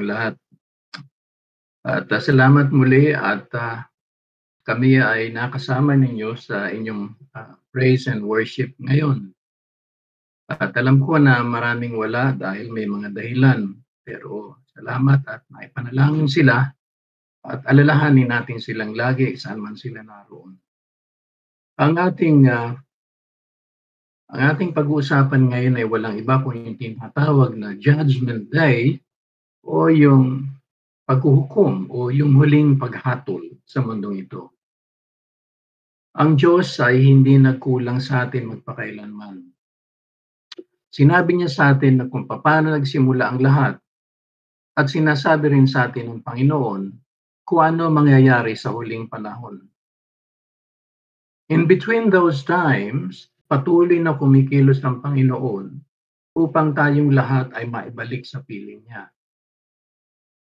lahat. At salamat muli at kami ay nakasama ninyo sa inyong praise and worship ngayon. At alam ko na maraming wala dahil may mga dahilan. Pero salamat at maipanalangin sila at alalahanin natin silang lagi saan man sila naroon. Ang ating pag-uusapan ngayon ay walang iba kundi yung tinatawag na Judgment Day o yung paghuhukom o yung huling paghatol sa mundong ito. Ang Diyos ay hindi nagkulang sa atin magpakailanman. Sinabi niya sa atin na kung paano nagsimula ang lahat at sinasabi rin sa atin ng Panginoon kung ano mangyayari sa huling panahon. In between those times, patuloy na kumikilos ang Panginoon upang tayong lahat ay maibalik sa piling niya.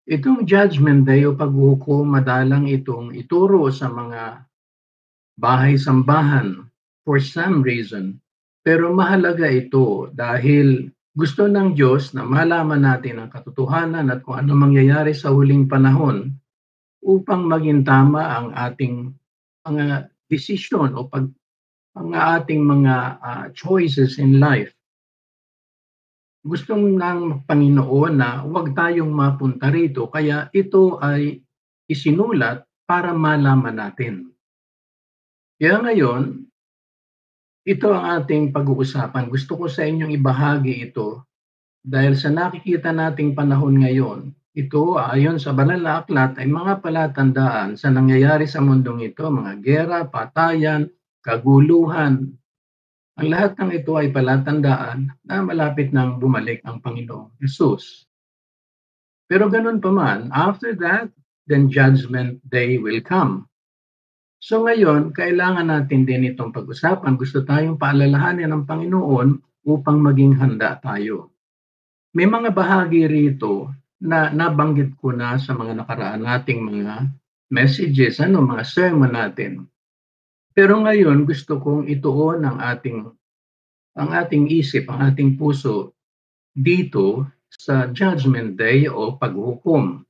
Itong Judgment Day o paghuhukom, madalang itong ituro sa mga bahay-sambahan for some reason. Pero mahalaga ito dahil gusto ng Diyos na malaman natin ang katotohanan at kung ano mangyayari sa huling panahon upang maging tama ang ating mga desisyon o ang ating mga choices in life. Gusto ng Panginoon na huwag tayong mapunta rito, kaya ito ay isinulat para malaman natin. Kaya ngayon, ito ang ating pag-uusapan. Gusto ko sa inyong ibahagi ito dahil sa nakikita nating panahon ngayon, ito ayon sa banal na aklat ay mga palatandaan sa nangyayari sa mundong ito, mga gera, patayan, kaguluhan. Ang lahat ng ito ay palatandaan na malapit nang bumalik ang Panginoong Hesus. Pero ganun pa man, after that, then Judgment Day will come. So ngayon, kailangan natin din itong pag-usapan. Gusto tayong paalalahanin ng Panginoon upang maging handa tayo. May mga bahagi rito na nabanggit ko na sa mga nakaraan nating mga messages, mga sermon natin. Pero ngayon, gusto kong ituon ang ating isip, ang ating puso dito sa Judgment Day o paghuhukom.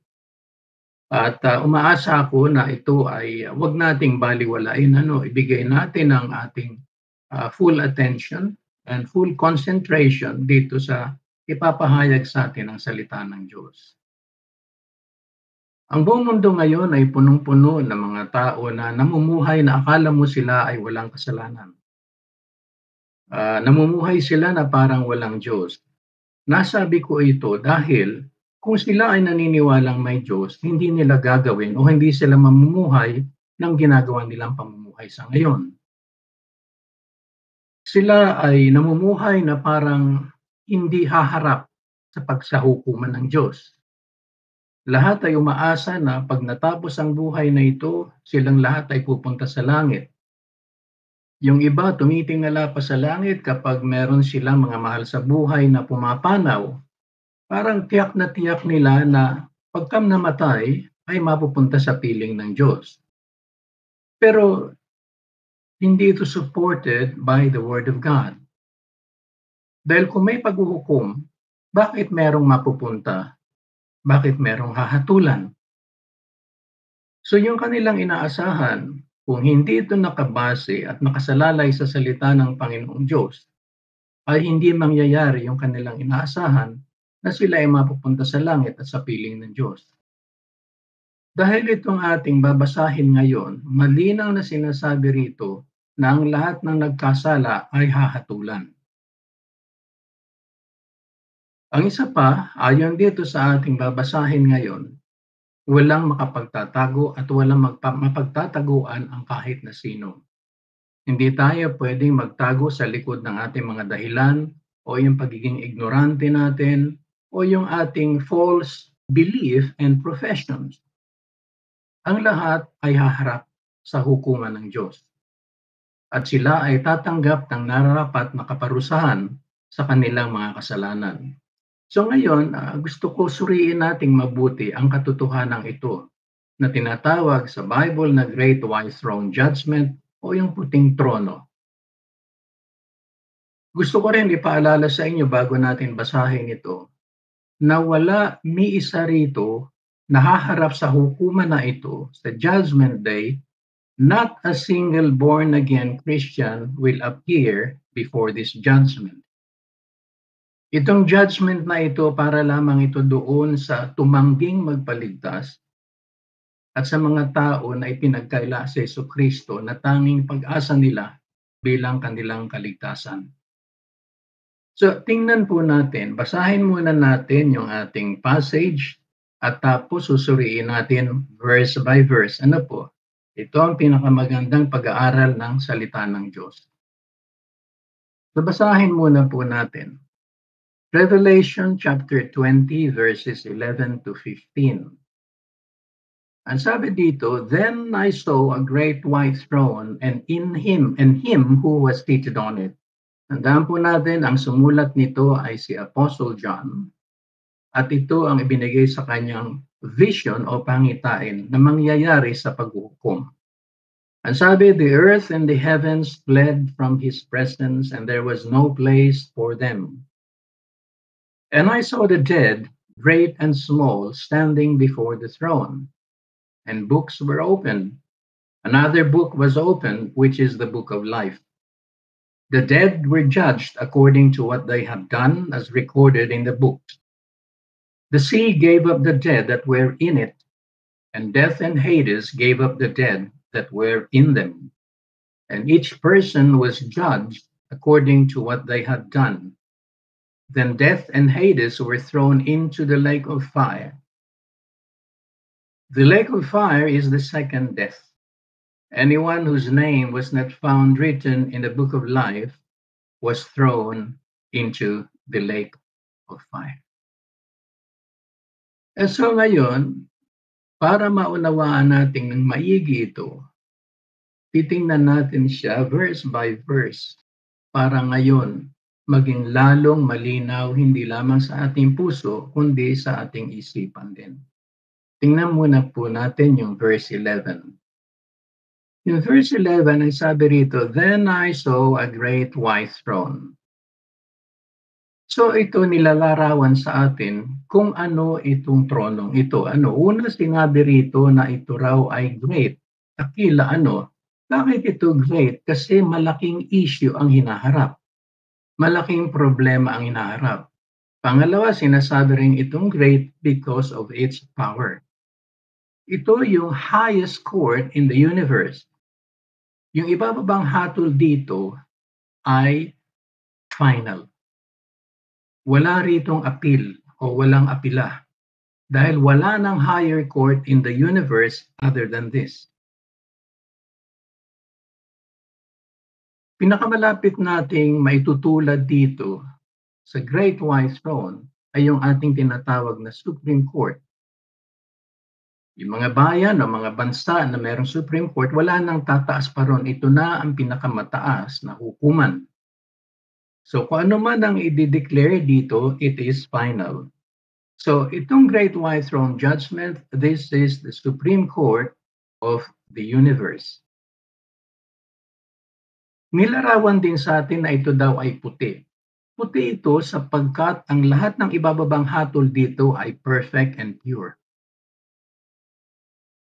At umaasa ako na ito ay wag nating baliwalain, ibigay natin ang ating full attention and full concentration dito sa ipapahayag sa atin ang salita ng Diyos. Ang buong mundo ngayon ay punong-puno ng mga tao na namumuhay na akala mo sila ay walang kasalanan. Namumuhay sila na parang walang Diyos. Nasabi ko ito dahil kung sila ay naniniwalang may Diyos, hindi nila gagawin o hindi sila mamumuhay ng ginagawa nilang pamumuhay sa ngayon. Sila ay namumuhay na parang hindi haharap sa pagsahukuman ng Diyos. Lahat ay umaasa na pag natapos ang buhay na ito, silang lahat ay pupunta sa langit. Yung iba tumitingala pa sa langit kapag meron silang mga mahal sa buhay na pumapanaw. Parang tiyak na tiyak nila na pagka namatay ay mapupunta sa piling ng Diyos. Pero hindi ito supported by the Word of God. Dahil kung may paghuhukom, bakit merong mapupunta? Bakit merong hahatulan? So yung kanilang inaasahan, kung hindi ito nakabase at nakasalalay sa salita ng Panginoong Diyos, ay hindi mangyayari yung kanilang inaasahan na sila ay mapupunta sa langit at sa piling ng Diyos. Dahil itong ating babasahin ngayon, malinaw na sinasabi rito na ang lahat ng nagkasala ay hahatulan. Ang isa pa, ayon dito sa ating babasahin ngayon, walang makapagtatago at walang mapagtataguan ang kahit na sino. Hindi tayo pwedeng magtago sa likod ng ating mga dahilan o yung pagiging ignorante natin o yung ating false belief and professions. Ang lahat ay haharap sa hukuman ng Diyos. At sila ay tatanggap ng nararapat na kaparusahan sa kanilang mga kasalanan. So ngayon, gusto ko suriin nating mabuti ang katotohanan ito na tinatawag sa Bible na Great White Throne Judgment o yung puting trono. Gusto ko rin ipaalala sa inyo bago natin basahin ito na wala ni isa rito na haharap sa hukuman na ito sa Judgment Day. Not a single born-again Christian will appear before this judgment. Itong judgment na ito para lamang ito doon sa tumangging magpaligtas at sa mga tao na ipinagkaila sa Jesucristo na tanging pag-asa nila bilang kanilang kaligtasan. So tingnan po natin, basahin muna natin yung ating passage at tapos susuriin natin verse by verse. Ano po? Ito ang pinakamagandang pag-aaral ng salita ng Diyos. So basahin muna po natin. Revelation chapter 20 verses 11 to 15. Ang sabi dito, "Then I saw a great white throne and him who was seated on it." Tandaan po natin, ang sumulat nito ay si Apostle John at ito ang ibinigay sa kanyang vision o pangitain na mangyayari sa paghuhukom. Ang sabi, "The earth and the heavens fled from his presence and there was no place for them. And I saw the dead, great and small, standing before the throne, and books were opened. Another book was opened, which is the book of life. The dead were judged according to what they have done, as recorded in the books. The sea gave up the dead that were in it, and death and Hades gave up the dead that were in them. And each person was judged according to what they had done. Then death and Hades were thrown into the lake of fire. The lake of fire is the second death. Anyone whose name was not found written in the book of life was thrown into the lake of fire." And so ngayon, para maunawaan natin ng maigi ito, titingnan natin siya verse by verse para ngayon maging lalong malinaw hindi lamang sa ating puso kundi sa ating isipan din. Tingnan muna po natin yung verse 11. Yung verse 11 ay sabi rito, "Then I saw a great white throne." So ito nilalarawan sa atin kung ano itong tronong ito. Una sinabi rito na ito raw ay great. Akila bakit ito great? Kasi malaking issue ang hinaharap. Malaking problema ang hinaharap. Pangalawa, sinasabi rin itong great because of its power. Ito yung highest court in the universe. Yung ibababang hatol dito ay final. Wala ritong appeal o walang apila dahil wala ng higher court in the universe other than this. Pinakamalapit nating maitutulad dito sa Great White Throne ay yung ating tinatawag na Supreme Court. Yung mga bayan o mga bansa na mayroong Supreme Court, wala nang tataas pa ron. Ito na ang pinakamataas na hukuman. So kung ano man ang i-declare dito, it is final. So itong Great White Throne Judgment, this is the Supreme Court of the universe. Nilarawan din sa atin na ito daw ay puti. Puti ito sapagkat ang lahat ng ibababang hatol dito ay perfect and pure.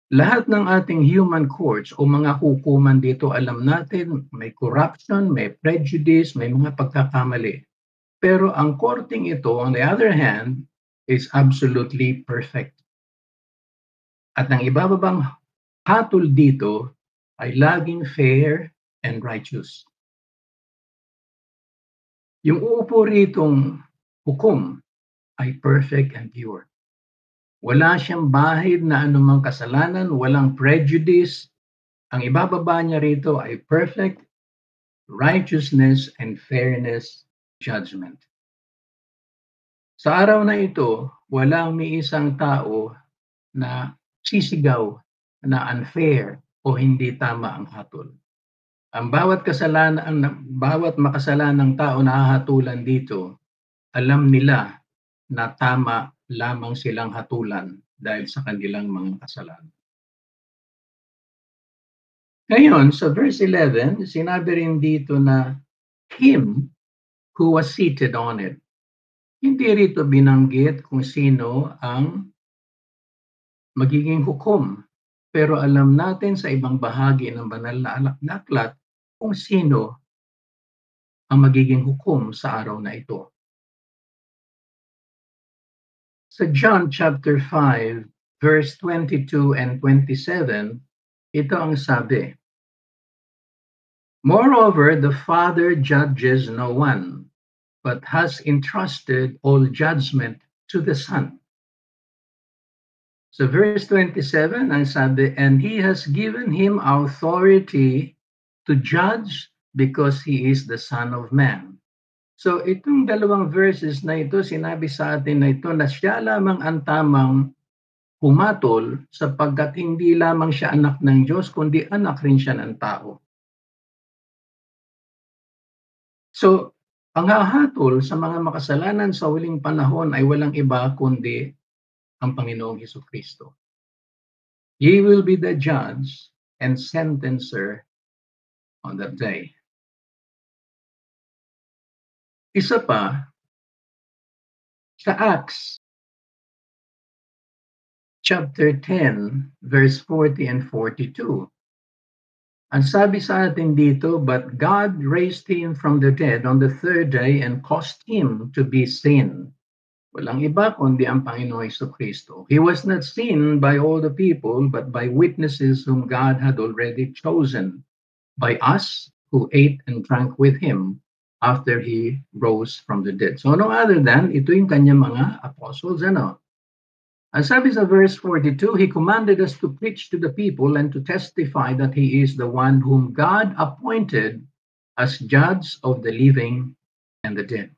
Lahat ng ating human courts o mga hukuman dito, alam natin may corruption, may prejudice, may mga pagkakamali. Pero ang korting ito, on the other hand, is absolutely perfect. At ang ibababang hatol dito ay laging fair and righteous. Yung uupo ritong hukom ay perfect and pure. Wala siyang bahid na anumang kasalanan, walang prejudice. Ang ibababa niya rito ay perfect righteousness and fairness judgment. Sa araw na ito, walang may isang tao na sisigaw na unfair o hindi tama ang hatol. Ang bawat makasalanang tao na hahatulan dito, alam nila na tama lamang silang hatulan dahil sa kanilang mga kasalanan. Ngayon, sa verse 11, sinabi rin dito na him who was seated on it. Hindi rito binanggit kung sino ang magiging hukom. Pero alam natin sa ibang bahagi ng banal na aklat kung sino ang magiging hukom sa araw na ito. Sa John chapter 5, verse 22 and 27, ito ang sabi, "Moreover, the Father judges no one, but has entrusted all judgment to the Son." So verse 27, ang sabi, "And he has given him authority to judge because he is the Son of Man." So itong dalawang verses na ito, sinabi sa atin na ito na siya lamang ang tamang humatol sapagkat hindi lamang siya anak ng Diyos, kundi anak rin siya ng tao. So, ang hahatol sa mga makasalanan sa huling panahon ay walang iba kundi ang Panginoong Hesukristo. He will be the judge and sentencer on that day. Isa pa, sa Acts chapter 10, verse 40 and 42, ang sabi sa atin dito, "But God raised him from the dead on the third day and caused him to be seen." Walang iba kundi ang Panginoong Hesukristo. He was not seen by all the people, but by witnesses whom God had already chosen, by us who ate and drank with him after he rose from the dead. So no other than, ito yung kanyang mga apostles, ano? Ang sabi sa verse 42, "He commanded us to preach to the people and to testify that he is the one whom God appointed as judge of the living and the dead."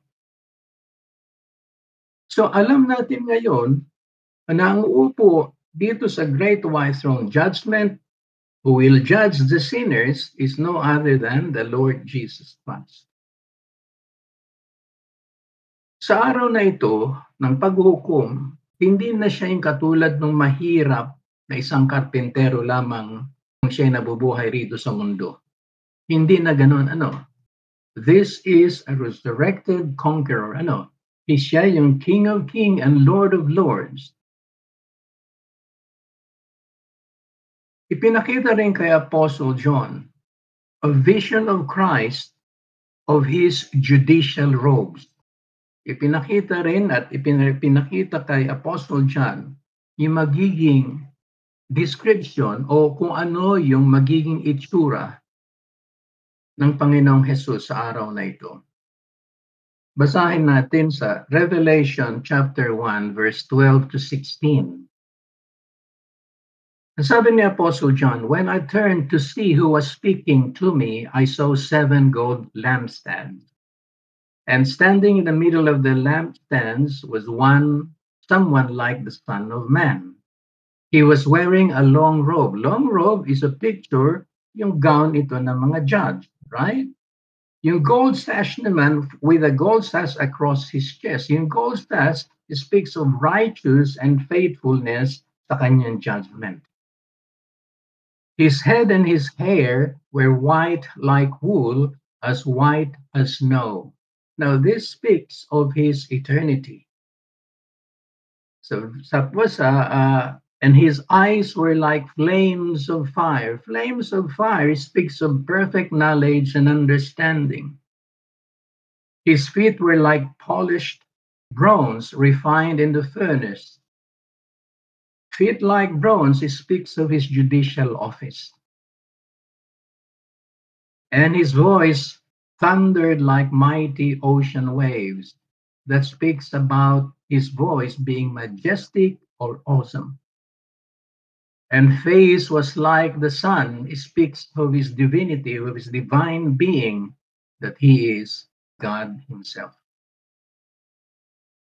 So alam natin ngayon na ang uupo dito sa Great White Throne Judgment, who will judge the sinners, is no other than the Lord Jesus Christ. Sa araw na ito ng paghuhukom, hindi na siya yung katulad ng mahirap na isang karpentero lamang kung siya nabubuhay rito sa mundo. Hindi na ganoon, ano? This is a resurrected conqueror, ano? Siya yung King of Kings and Lord of Lords. Ipinakita rin kay Apostle John a vision of Christ of his judicial robes. Ipinakita rin at ipinakita kay Apostle John yung magiging description o kung ano yung magiging itsura ng Panginoong Hesus sa araw na ito. Basahin natin sa Revelation chapter 1 verse 12 to 16. Sabi ni Apostle John, "When I turned to see who was speaking to me, I saw 7 gold lampstands. And standing in the middle of the lampstands was someone like the Son of Man. He was wearing a long robe." Long robe is a picture, yung gown ito ng mga judge, right? Yung gold sash naman, with a gold sash across his chest. Yung gold sash speaks of righteous and faithfulness sa kanyang judgment. His head and his hair were white like wool, as white as snow. Now this speaks of his eternity. So and his eyes were like flames of fire. Flames of fire speaks of perfect knowledge and understanding. His feet were like polished bronze refined in the furnace. Feet like bronze speaks of his judicial office. And his voice thundered like mighty ocean waves. That speaks about his voice being majestic or awesome. And face was like the sun. It speaks of his divinity, of his divine being, that he is God himself.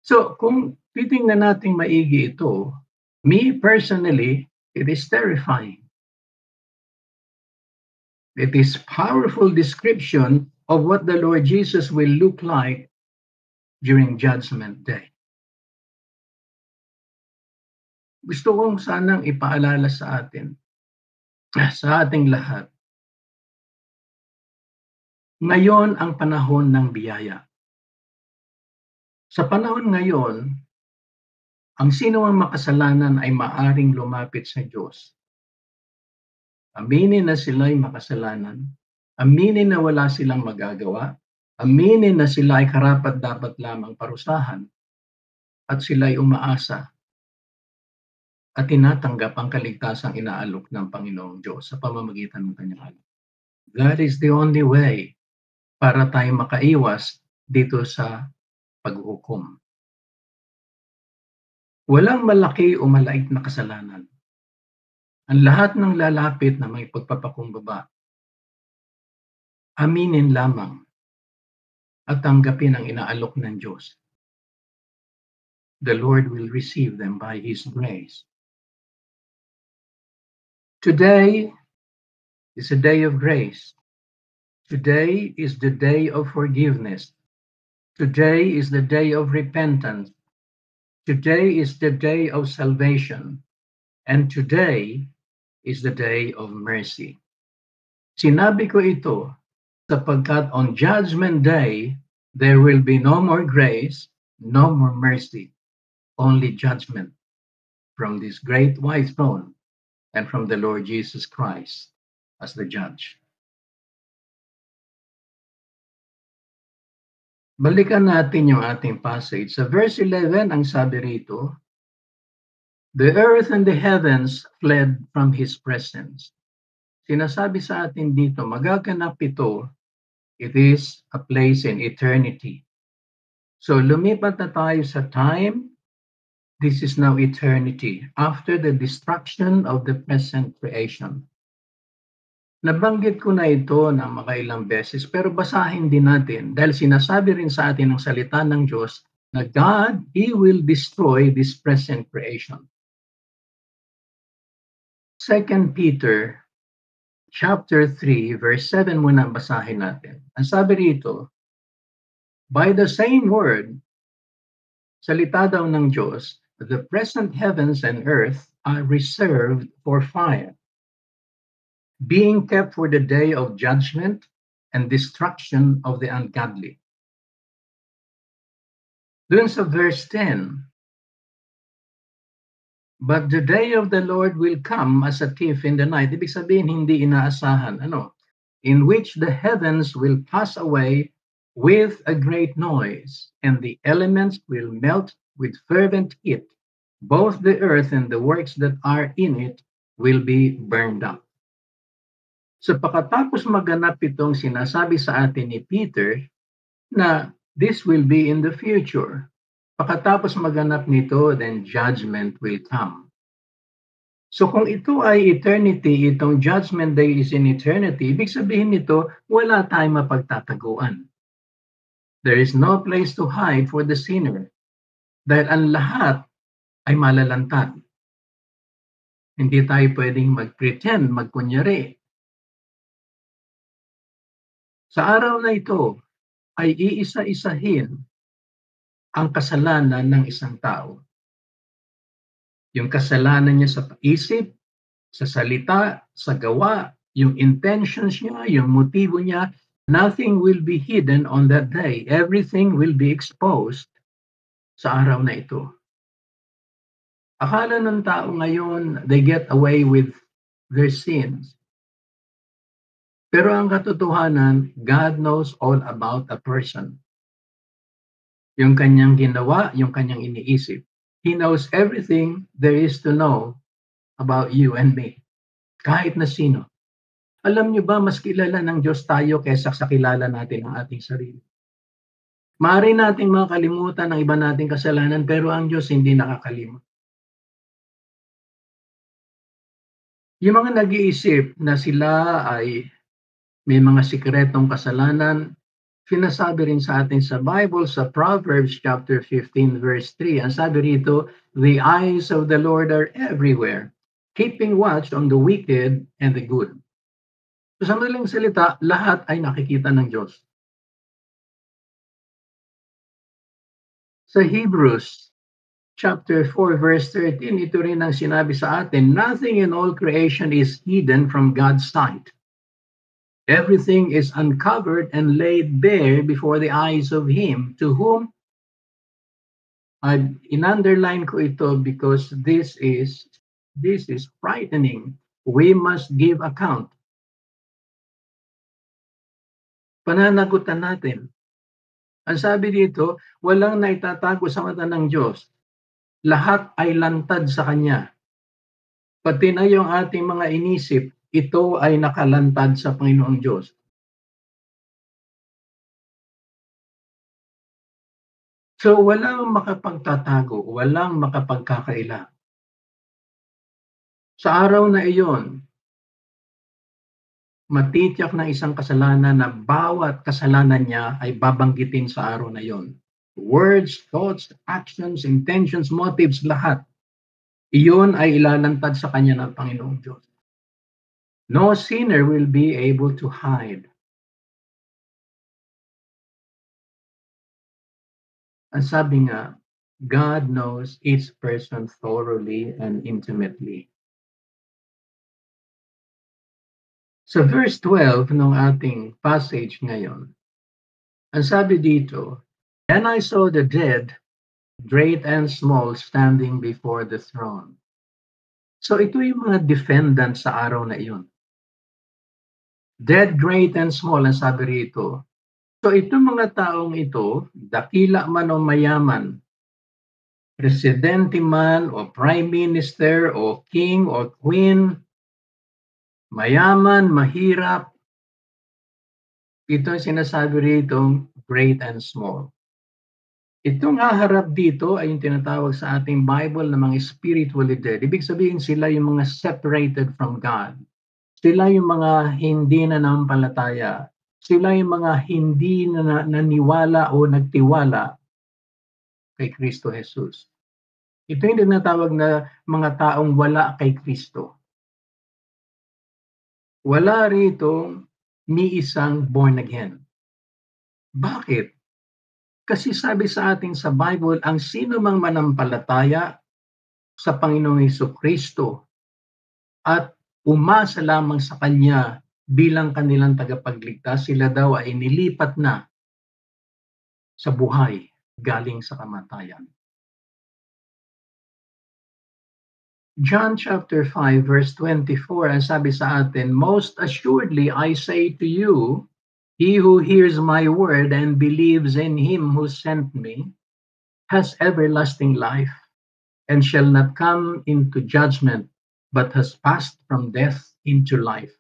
So kung titingnan natin maigi ito, me personally, it is terrifying. It is powerful description of what the Lord Jesus will look like during Judgment Day. Gusto kong sanang ipaalala sa atin, sa ating lahat, ngayon ang panahon ng biyaya. Sa panahon ngayon, ang sino mang makasalanan ay maaring lumapit sa Diyos. Aminin na sila'y makasalanan, aminin na wala silang magagawa, aminin na sila ay karapat-dapat lamang parusahan, at sila'y umaasa at tinatanggap ang kaligtasang inaalok ng Panginoong Diyos sa pamamagitan ng kanyang anak. That is the only way para tayo makaiwas dito sa paghuhukom. Walang malaki o maliit na kasalanan. Ang lahat ng lalapit na may pagpapakumbaba, aminin lamang at tanggapin ang inaalok ng Diyos. The Lord will receive them by His grace. Today is a day of grace. Today is the day of forgiveness. Today is the day of repentance. Today is the day of salvation. And today is the day of mercy. Sinabi ko ito sapagkat on Judgment Day, there will be no more grace, no more mercy, only judgment from this great white throne and from the Lord Jesus Christ as the judge. Balikan natin yung ating passage. Sa verse 11, ang sabi rito, the earth and the heavens fled from His presence. Sinasabi sa atin dito, magaganap ito, it is a place in eternity. So lumipat na tayo sa time, this is now eternity, after the destruction of the present creation. Nabanggit ko na ito ng makailang beses, pero basahin din natin dahil sinasabi rin sa atin ng salita ng Diyos na God, He will destroy this present creation. 2 Peter chapter 3, verse 7 muna basahin natin. Ang sabi rito, by the same word, salita daw ng Diyos, the present heavens and earth are reserved for fire, being kept for the day of judgment and destruction of the ungodly. Dun sa verse 10, but the day of the Lord will come as a thief in the night. Ibig sabihin, hindi inaasahan. In which the heavens will pass away with a great noise, and the elements will melt with fervent heat. Both the earth and the works that are in it will be burned up. So pagkatapos maganap itong sinasabi sa atin ni Peter na this will be in the future. Pagkatapos maganap nito, then judgment will come. So kung ito ay eternity, itong judgment day is in eternity, ibig sabihin nito, wala tayong mapagtataguan. There is no place to hide for the sinner. Dahil ang lahat ay malalantad. Hindi tayo pwedeng mag-pretend, magkunyari. Sa araw na ito ay iisa-isahin ang kasalanan ng isang tao. Yung kasalanan niya sa isip, sa salita, sa gawa, yung intentions niya, yung motibo niya, nothing will be hidden on that day. Everything will be exposed sa araw na ito. Akala ng tao ngayon, they get away with their sins. Pero ang katotohanan, God knows all about a person. Yung kanyang ginawa, yung kanyang iniisip. He knows everything there is to know about you and me. Kahit na sino. Alam niyo ba, mas kilala ng Diyos tayo kaysa sa kilala natin ang ating sarili. Maaari nating makalimutan ang iba nating kasalanan, pero ang Diyos hindi nakakalimot. Yung mga nag-iisip na sila ay may mga sikretong kasalanan, sinasabi rin sa atin sa Bible, sa Proverbs chapter 15 verse 3. Ang sabi rito, the eyes of the Lord are everywhere, keeping watch on the wicked and the good. So sa madaling salita, lahat ay nakikita ng Diyos. Sa Hebrews chapter 4 verse 13, ito rin ang sinabi sa atin, nothing in all creation is hidden from God's sight. Everything is uncovered and laid bare before the eyes of Him to whom In-underline ko ito because this is frightening. We must give account. Pananagutan natin. Ang sabi dito, walang naitatago sa mata ng Diyos. Lahat ay lantad sa Kanya. Pati na yung ating mga inisip, ito ay nakalantad sa Panginoong Diyos. So walang makapagtatago, walang makapagkakaila. Sa araw na iyon, matitiyak ng isang kasalanan na bawat kasalanan niya ay babanggitin sa araw na iyon. Words, thoughts, actions, intentions, motives, lahat. Iyon ay ilalantad sa kanya ng Panginoong Diyos. No sinner will be able to hide. Ang sabi nga, God knows each person thoroughly and intimately. Sa verse 12 ng ating passage ngayon, ang sabi dito, "And I saw the dead, great and small, standing before the throne." So ito yung mga defendants sa araw na iyon. Dead, great and small, ang sabi rito. So itong mga taong ito, dakila man o mayaman, presidente man o prime minister o king o queen, mayaman, mahirap, ito ang sinasabi rito, great and small. Itong haharap dito ay yung tinatawag sa ating Bible na mga spiritually dead. Ibig sabihin sila yung mga separated from God. Sila yung mga hindi nanampalataya. Sila yung mga hindi naniwala o nagtiwala kay Kristo Jesus. Ito yung tinatawag na mga taong wala kay Kristo. Wala rito ni isang born again. Bakit? Kasi sabi sa atin sa Bible, ang sino mang manampalataya sa Panginoong Hesukristo at umasa lamang sa Kanya bilang kanilang tagapagligtas, sila daw ay nilipat na sa buhay galing sa kamatayan. John chapter 5 verse 24, ang sabi sa atin, "Most assuredly I say to you, he who hears my word and believes in him who sent me has everlasting life and shall not come into judgment, but has passed from death into life."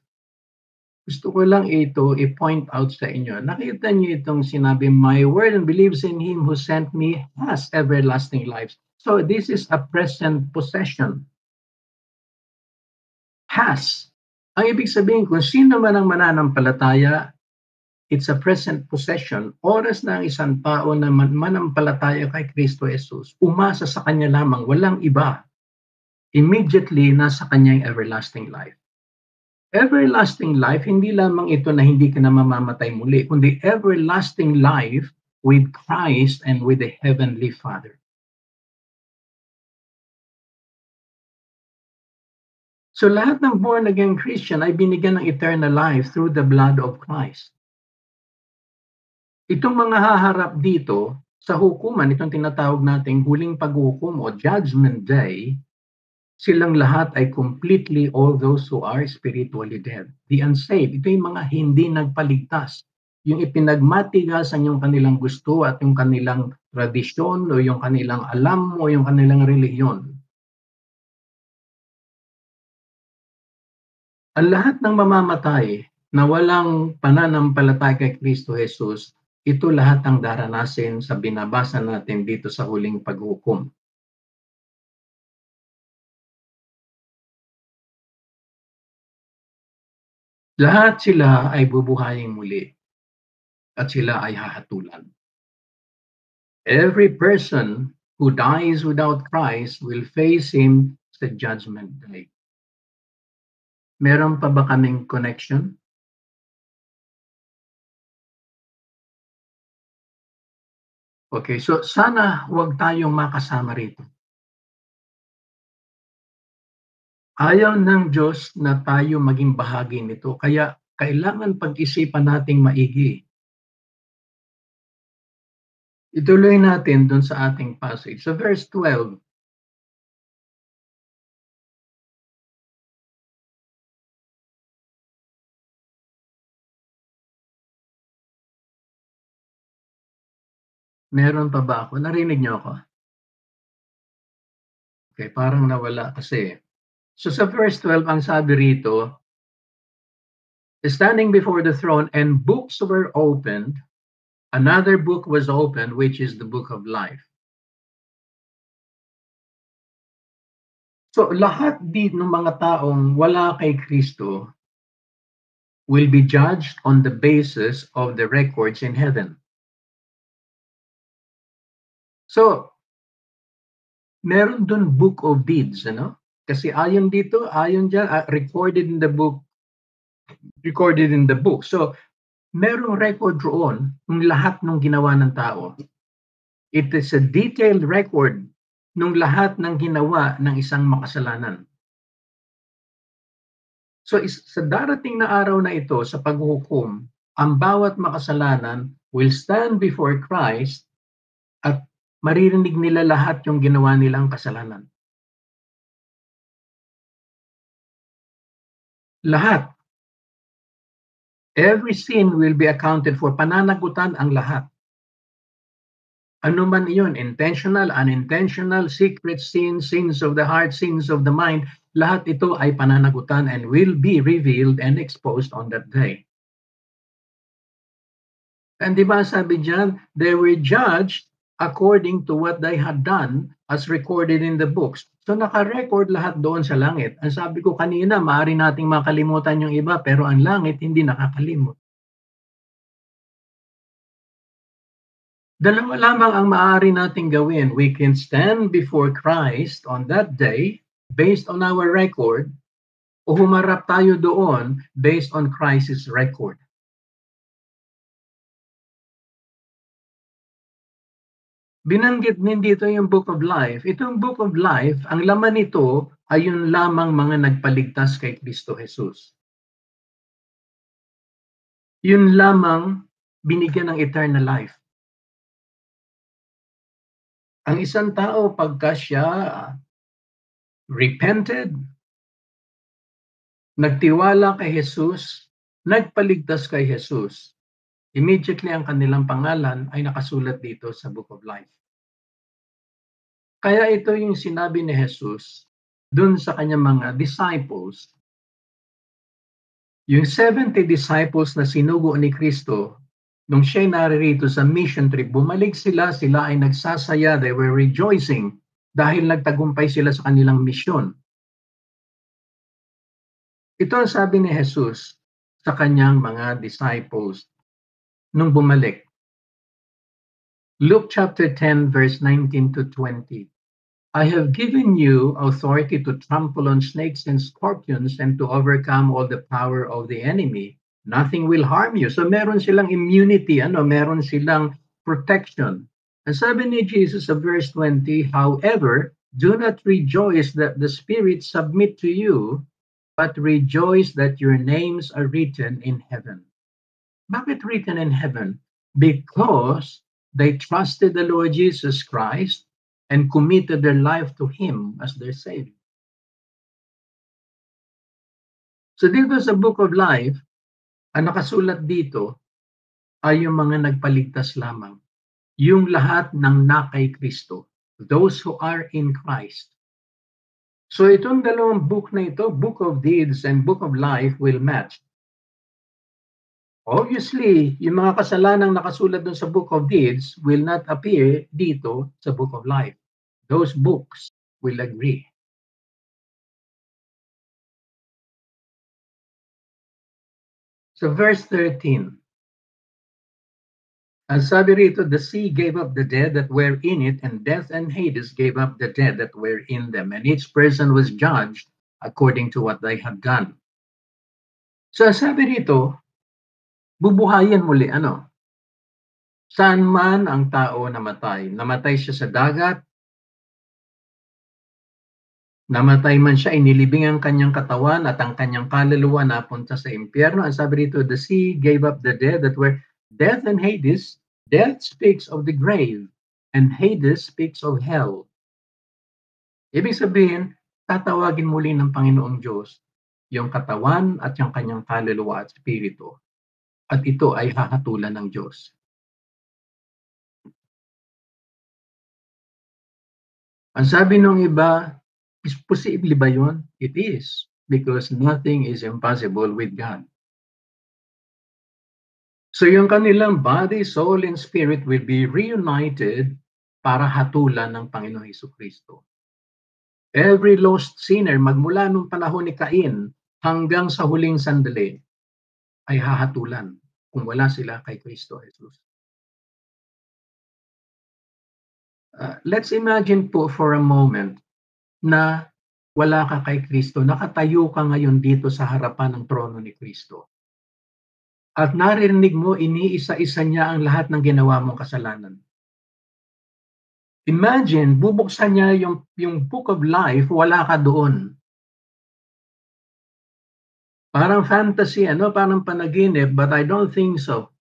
Gusto ko lang ito i-point out sa inyo. Nakita niyo itong sinabi, "My word and believes in him who sent me has everlasting life." So this is a present possession. Has. Ang ibig sabihin, kung sino man ang mananampalataya, it's a present possession. Oras na ang isang tao na manampalataya kay Kristo Jesus, umasa sa Kanya lamang, walang iba. Immediately, nasa Kanya yung everlasting life. Everlasting life, hindi lamang ito na hindi ka na mamamatay muli, kundi everlasting life with Christ and with the Heavenly Father. So lahat ng born-again Christian ay binigyan ng eternal life through the blood of Christ. Itong mga haharap dito sa hukuman, itong tinatawag nating huling paghukom o judgment day, silang lahat ay completely all those who are spiritually dead. The unsaved, ito yung mga hindi nagpaligtas. Yung ipinagmatigasan yung kanilang gusto at yung kanilang tradisyon o yung kanilang alam o yung kanilang relihiyon. Ang lahat ng mamamatay na walang pananampalataya kay Kristo Jesus, ito lahat ang daranasin sa binabasa natin dito sa huling paghukom. Lahat sila ay bubuhayin muli at sila ay hahatulan. Every person who dies without Christ will face Him sa judgment day. Meron pa ba kaming connection? Okay, so sana huwag tayong makasama rito. Ayaw ng Diyos na tayo maging bahagi nito, kaya kailangan pag-isipan nating maigi. Ituloy natin dun sa ating passage. Sa verse 12, meron pa ba ako? Narinig niyo ako? Okay, parang nawala kasi. So sa verse 12, ang sabi rito, standing before the throne and books were opened, another book was opened, which is the book of life. So lahat din ng mga taong wala kay Kristo will be judged on the basis of the records in heaven. So, meron dun book of deeds, ano? Kasi ayon dito, ayon dyan, recorded in the book, recorded in the book. So, merong record roon ng lahat ng ginawa ng tao. It is a detailed record ng lahat ng ginawa ng isang makasalanan. So, sa darating na araw na ito, sa paghuhukom, ang bawat makasalanan will stand before Christ at maririnig nila lahat yung ginawa nilang kasalanan. Lahat. Every sin will be accounted for. Pananagutan ang lahat. Ano man iyon, intentional, unintentional, secret sins, sins of the heart, sins of the mind, lahat ito ay pananagutan and will be revealed and exposed on that day. And di ba sabi diyan, they were judged according to what they had done as recorded in the books. So naka-record lahat doon sa langit. Ang sabi ko kanina, maaari nating makalimutan yung iba, pero ang langit hindi nakakalimot. Dalawa lamang ang maaari nating gawin. We can stand before Christ on that day based on our record, o humarap tayo doon based on Christ's record. Binanggit din dito yung Book of Life. Itong Book of Life, ang laman nito ay yun lamang mga nagpaligtas kay Kristo Jesus. Yun lamang binigyan ng eternal life. Ang isang tao pagka siya repented, nagtiwala kay Jesus, nagpaligtas kay Jesus, immediately ang kanilang pangalan ay nakasulat dito sa Book of Life. Kaya ito yung sinabi ni Jesus dun sa kanyang mga disciples. Yung 70 disciples na sinugo ni Kristo, nung siya'y naririto sa mission trip, bumalik sila ay nagsasaya, they were rejoicing dahil nagtagumpay sila sa kanilang misyon. Ito ang sabi ni Jesus sa kanyang mga disciples nung bumalik. Luke chapter 10 verse 19 to 20. I have given you authority to trample on snakes and scorpions and to overcome all the power of the enemy. Nothing will harm you. So meron silang immunity, meron silang protection. Ang sabi ni Jesus sa verse 20, however, do not rejoice that the spirits submit to you, but rejoice that your names are written in heaven. Bakit written in heaven? Because they trusted the Lord Jesus Christ and committed their life to Him as their Savior. So dito sa Book of Life, ang nakasulat dito ay yung mga nagpaligtas lamang. Yung lahat ng nakay Kristo. Those who are in Christ. So itong dalawang book na ito, Book of Deeds and Book of Life, will match. Obviously, yung mga kasalanang nakasulat dun sa Book of Deeds will not appear dito sa Book of Life. Those books will agree. So verse 13. Ang sabi rito, the sea gave up the dead that were in it, and death and Hades gave up the dead that were in them, and each person was judged according to what they had done. So ang sabi rito, bubuhayin muli, Saan man ang tao namatay? Namatay siya sa dagat, namatay man siya, inilibing ang kanyang katawan at ang kanyang kaluluwa napunta sa impyerno. Ang sabi rito, the sea gave up the dead that were death and Hades Death speaks of the grave, and Hades speaks of hell. Ibig sabihin, tatawagin muli ng Panginoong Diyos yung katawan at yung kanyang kaluluwa at spirito. At ito ay hahatulan ng Diyos. Ang sabi ng iba, is posible ba yun? It is, because nothing is impossible with God. So yung kanilang body, soul, and spirit will be reunited para hatulan ng Panginoong Hesukristo. Every lost sinner, magmula nung panahon ni Cain hanggang sa huling sandali, ay hahatulan kung wala sila kay Kristo Jesus. Let's imagine po for a moment na wala ka kay Kristo, nakatayo ka ngayon dito sa harapan ng trono ni Kristo. At narinig mo, iniisa-isa niya ang lahat ng ginawa mong kasalanan. Imagine, bubuksan niya yung book of life, wala ka doon. Parang fantasy, parang panaginip, but I don't think so.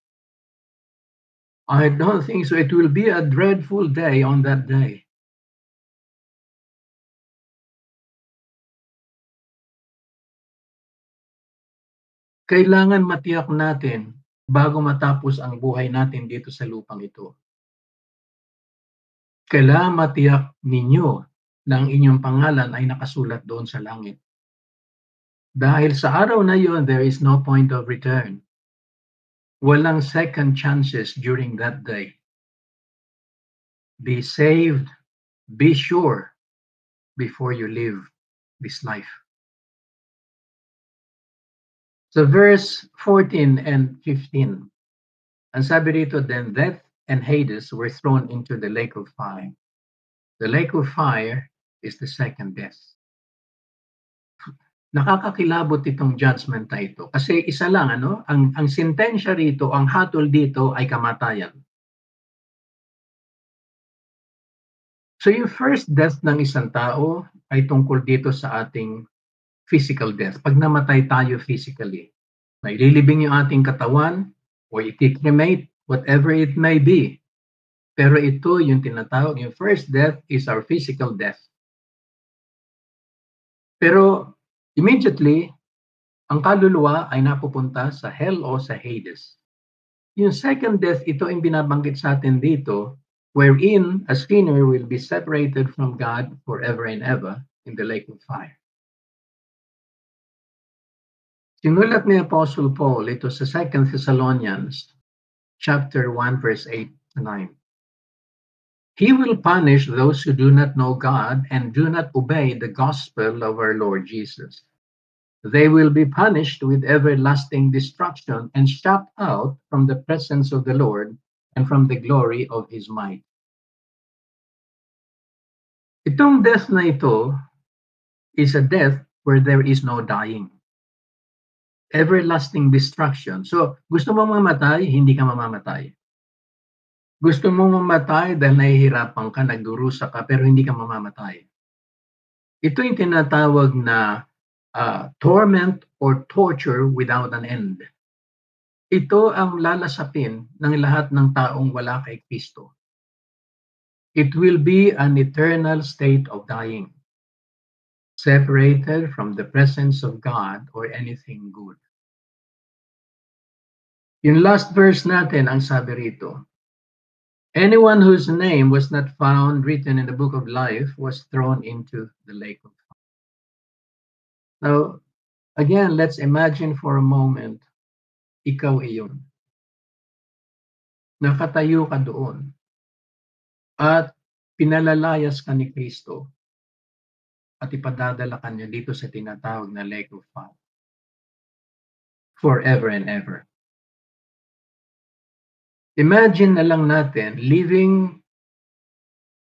I don't think so. It will be a dreadful day on that day. Kailangan matiyak natin bago matapos ang buhay natin dito sa lupang ito. Kailangan matiyak ninyo na ang inyong pangalan ay nakasulat doon sa langit. Dahil sa araw na yon, there is no point of return. Walang second chances during that day. Be saved, be sure, before you live this life. So verse 14 and 15, ang sabi rito, then death and Hades were thrown into the lake of fire. The lake of fire is the second death. Nakakakilabot itong judgment na ito. Kasi isa lang, ang sentensya rito, ang hatol dito ay kamatayan. So yung first death ng isang tao ay tungkol dito sa ating physical death. Pag namatay tayo physically, may lilibing yung ating katawan or i-cremate, whatever it may be. Pero ito yung tinatawag, yung first death is our physical death. Pero immediately, ang kaluluwa ay napupunta sa hell o sa Hades. Yung second death, ito ang binabanggit sa atin dito, wherein a sinner will be separated from God forever and ever in the lake of fire. Sinulat ni Apostle Paul ito sa 2 Thessalonians chapter 1 verse 8 to 9. He will punish those who do not know God and do not obey the gospel of our Lord Jesus. They will be punished with everlasting destruction and shut out from the presence of the Lord and from the glory of His might. Itong death na ito is a death where there is no dying. Everlasting destruction. So, gusto mo mamatay, hindi ka mamamatay. Gusto mo mamatay dahil nahihirapan ka, nagdurusa ka, pero hindi ka mamamatay. Ito yung tinatawag na torment or torture without an end. Ito ang lalasapin ng lahat ng taong wala kay Kristo. It will be an eternal state of dying, separated from the presence of God or anything good. Yung last verse natin, ang sabi rito, anyone whose name was not found written in the book of life was thrown into the lake of fire. Now, again, let's imagine for a moment, ikaw iyon. Nakatayo ka doon at pinalalayas ka ni Kristo at ipadadala ka niya dito sa tinatawag na lake of fire. Forever and ever. Imagine na lang natin living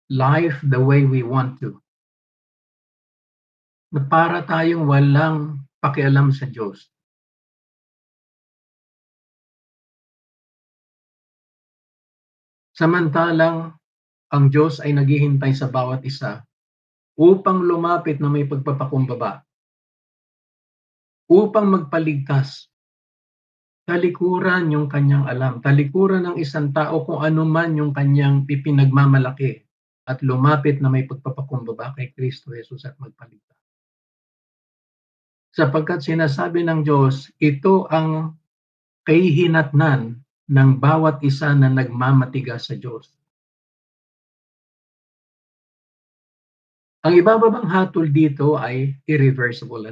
life the way we want to. Na para tayong walang pakialam sa Diyos. Samantalang ang Diyos ay naghihintay sa bawat isa upang lumapit na may pagpapakumbaba, upang magpaligtas, Talikuran yung kanyang alam, talikuran ng isang tao kung ano man yung kanyang ipinagmamalaki at lumapit na may pagpapakumbaba kay Kristo Jesus at magpaligtas. Sapagkat sinasabi ng Diyos, ito ang kahihinatnan ng bawat isa na nagmamatigas sa Diyos. Ang ibababang hatol dito ay irreversible,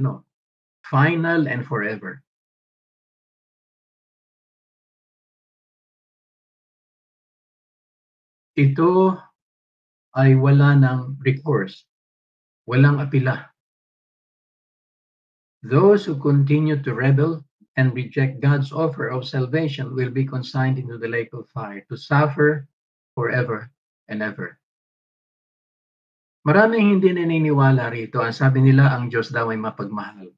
final and forever. Ito ay wala ng recourse, walang apila. Those who continue to rebel and reject God's offer of salvation will be consigned into the lake of fire to suffer forever and ever. Maraming hindi naniniwala rito. Ang sabi nila, ang Diyos daw ay mapagmahal.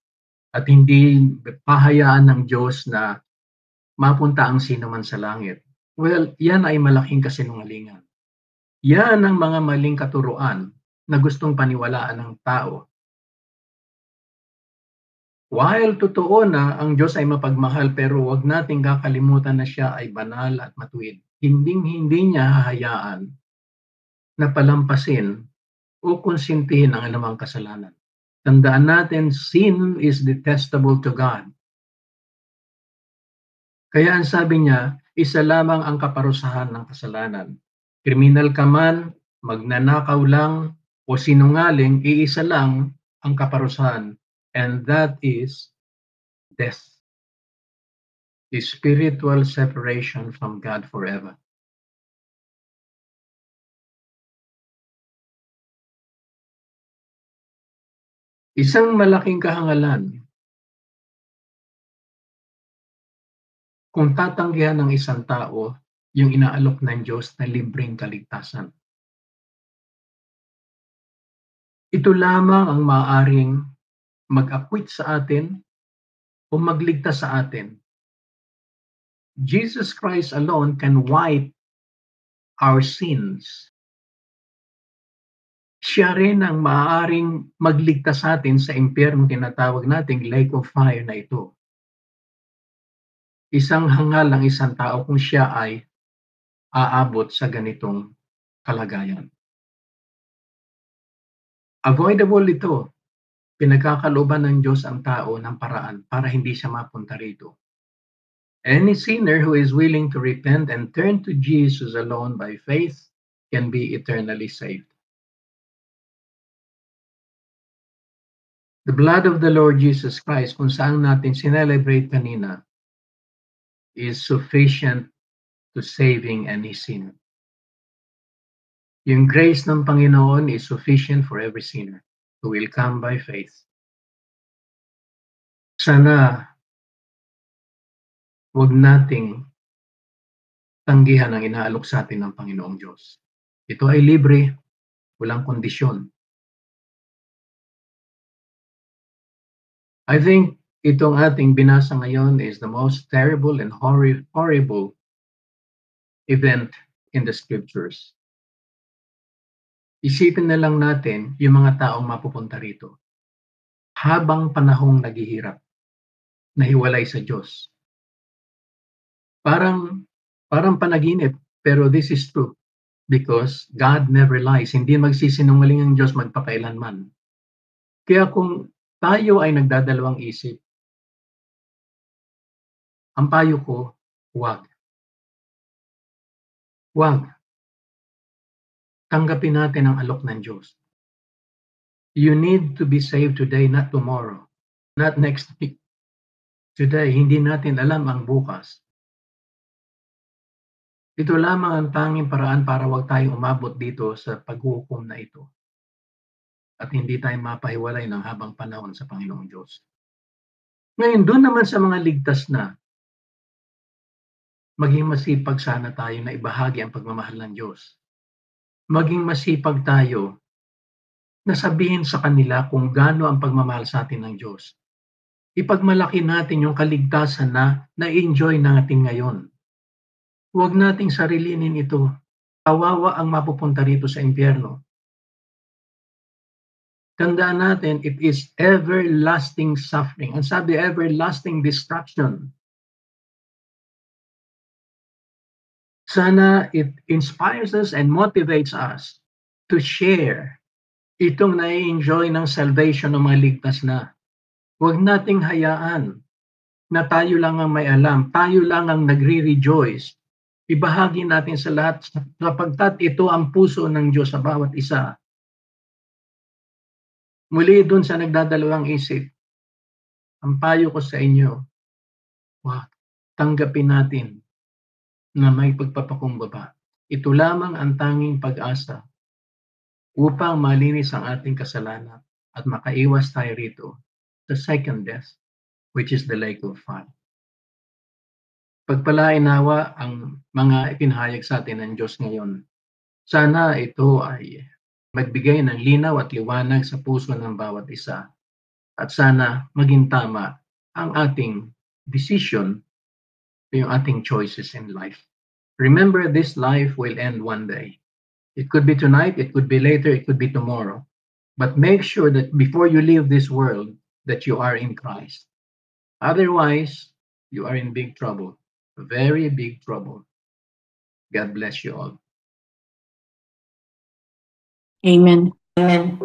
At hindi pahayaan ng Diyos na mapunta ang sino man sa langit. Well, yan ay malaking kasinungalingan. Yan ang mga maling katuruan na gustong paniwalaan ng tao. While totoo na ang Diyos ay mapagmahal, pero wag nating kakalimutan na siya ay banal at matuwid. Hindi niya hahayaan na palampasin o konsintihin ang anumang kasalanan. Tandaan natin, sin is detestable to God. Kaya ang sabi niya, isa lamang ang kaparusahan ng kasalanan. Kriminal ka man, magnanakaw lang, o sinungaling, iisa lang ang kaparusahan, and that is death. The spiritual separation from God forever. Isang malaking kahangalan kung tatanggihan ng isang tao yung inaalok ng Diyos na libreng kaligtasan. Ito lamang ang maaaring mag-acquit sa atin o magligtas sa atin. Jesus Christ alone can wipe our sins. Siya rin ang maaaring magligtas sa atin sa impyerno tinatawag nating lake of fire na ito. Isang hangal ng isang tao kung siya ay aabot sa ganitong kalagayan. Avoidable ito. Pinagkakalooban ng Diyos ang tao ng paraan para hindi siya mapunta rito. Any sinner who is willing to repent and turn to Jesus alone by faith can be eternally saved. The blood of the Lord Jesus Christ, kung saan natin sinelebrate kanina, is sufficient to saving any sinner. Yung grace ng Panginoon is sufficient for every sinner who will come by faith. Sana huwag nating tanggihan ang inaalok sa atin ng Panginoong Diyos. Ito ay libre, walang kondisyon. I think itong ating binasa ngayon is the most terrible and horrible event in the scriptures. Isipin na lang natin yung mga taong mapupunta rito. Habang panahong naghihirap, nahiwalay sa Diyos. Parang panaginip, pero this is true. Because God never lies. Hindi magsisinungaling ang Diyos magpakailanman. Kaya kung tayo ay nagdadalawang isip, ang payo ko, huwag. Huwag. Tanggapin natin ang alok ng Diyos. You need to be saved today, not tomorrow. Not next week. Today, hindi natin alam ang bukas. Ito lamang ang tanging paraan para wag tayong umabot dito sa paghuhukom na ito. At hindi tayo mapahiwalay ng habang panahon sa Panginoong Diyos. Ngayon, doon naman sa mga ligtas na, maging masipag sana tayo na ibahagi ang pagmamahal ng Diyos. Maging masipag tayo na sabihin sa kanila kung gaano ang pagmamahal sa atin ng Diyos. Ipagmalaki natin yung kaligtasan na na-enjoy natin ngayon. Huwag nating sarilinin ito. Kawawa ang mapupunta rito sa impyerno. Tandaan natin, it is everlasting suffering. Ang sabi, everlasting destruction. Sana it inspires us and motivates us to share itong nai-enjoy ng salvation ng mga ligtas na. Huwag nating hayaan na tayo lang ang may alam, tayo lang ang nagre-rejoice. Ibahagi natin sa lahat sapagkat ito ang puso ng Diyos sa bawat isa. Muli dun sa nagdadalawang isip, ang payo ko sa inyo, tanggapin natin na may pagpapakumbaba. Ito lamang ang tanging pag-asa upang malinis ang ating kasalanan at makaiwas tayo rito sa second death, which is the lake of fire. Pagpalain nawa ang mga ipinahayag sa atin ng Diyos ngayon. Sana ito ay magbigay ng linaw at liwanag sa puso ng bawat isa. At sana maging tama ang ating decision, yung ating choices in life. Remember, this life will end one day. It could be tonight, it could be later, it could be tomorrow. But make sure that before you leave this world, that you are in Christ. Otherwise, you are in big trouble, very big trouble. God bless you all. Amen. Amen.